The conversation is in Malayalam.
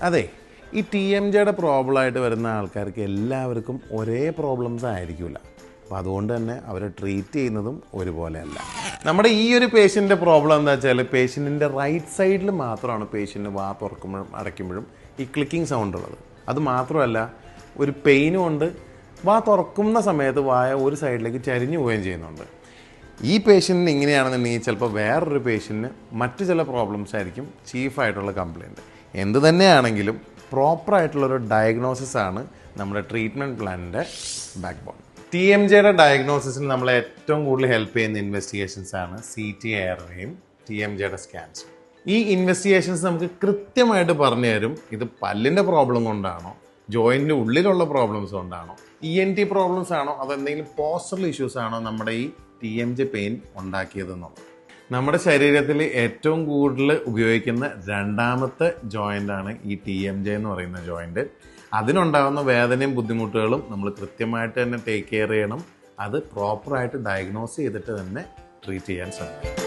അതെ, ഈ ടി എം ജെയുടെ പ്രോബ്ലമായിട്ട് വരുന്ന ആൾക്കാർക്ക് എല്ലാവർക്കും ഒരേ പ്രോബ്ലംസ് ആയിരിക്കില്ല. അപ്പോൾ അതുകൊണ്ട് തന്നെ അവരെ ട്രീറ്റ് ചെയ്യുന്നതും ഒരുപോലെയല്ല. നമ്മുടെ ഈ ഒരു പേഷ്യൻ്റെ പ്രോബ്ലം എന്താ വെച്ചാൽ, പേഷ്യൻറ്റിൻ്റെ റൈറ്റ് സൈഡിൽ മാത്രമാണ് പേഷ്യൻറ്റ് വാ തുറക്കുമ്പോഴും അടയ്ക്കുമ്പോഴും ഈ ക്ലിക്കിംഗ് സൗണ്ട് ഉള്ളത്. അത് മാത്രമല്ല, ഒരു പെയിനും ഉണ്ട്. വാ തുറക്കുന്ന സമയത്ത് വായ ഒരു സൈഡിലേക്ക് ചരിഞ്ഞു പോവുകയും ചെയ്യുന്നുണ്ട്. ഈ പേഷ്യൻറ്റിന് ഇങ്ങനെയാണെന്നുണ്ടെങ്കിൽ ചിലപ്പോൾ വേറൊരു പേഷ്യൻറ്റിന് മറ്റു ചില പ്രോബ്ലംസ് ആയിരിക്കും ചീഫായിട്ടുള്ള കംപ്ലയിൻറ്റ്. എന്ത് തന്നെയാണെങ്കിലും പ്രോപ്പറായിട്ടുള്ളൊരു ഡയഗ്നോസിസ് ആണ് നമ്മുടെ ട്രീറ്റ്മെൻറ്റ് പ്ലാനിൻ്റെ ബാക്ക് ബോൺ. ടി എം ജെയുടെ ഡയഗ്നോസിസിന് നമ്മളെ ഏറ്റവും കൂടുതൽ ഹെൽപ്പ് ചെയ്യുന്ന ഇൻവെസ്റ്റിഗേഷൻസ് ആണ് CT എയർവേയും ടി എം ജെയുടെ സ്കാൻസും. ഈ ഇൻവെസ്റ്റിഗേഷൻസ് നമുക്ക് കൃത്യമായിട്ട് പറഞ്ഞു തരും ഇത് പല്ലിൻ്റെ പ്രോബ്ലം കൊണ്ടാണോ, ജോയിൻറ്റിൻ്റെ ഉള്ളിലുള്ള പ്രോബ്ലംസ് കൊണ്ടാണോ, ENT പ്രോബ്ലംസ് ആണോ, അതെന്തെങ്കിലും പോസ്റ്ററൽ ഇഷ്യൂസ് ആണോ നമ്മുടെ ഈ ടി എം ജെ പെയിൻ ഉണ്ടാക്കിയതെന്നുള്ളത്. നമ്മുടെ ശരീരത്തിൽ ഏറ്റവും കൂടുതൽ ഉപയോഗിക്കുന്ന രണ്ടാമത്തെ ജോയിൻ്റാണ് ഈ ടി എം ജെ എന്ന് പറയുന്ന ജോയിൻറ്റ്. അതിനുണ്ടാകുന്ന വേദനയും ബുദ്ധിമുട്ടുകളും നമ്മൾ കൃത്യമായിട്ട് തന്നെ ടേക്ക് കെയർ ചെയ്യണം. അത് പ്രോപ്പറായിട്ട് ഡയഗ്നോസ് ചെയ്തിട്ട് തന്നെ ട്രീറ്റ് ചെയ്യാൻ ശ്രമിക്കണം.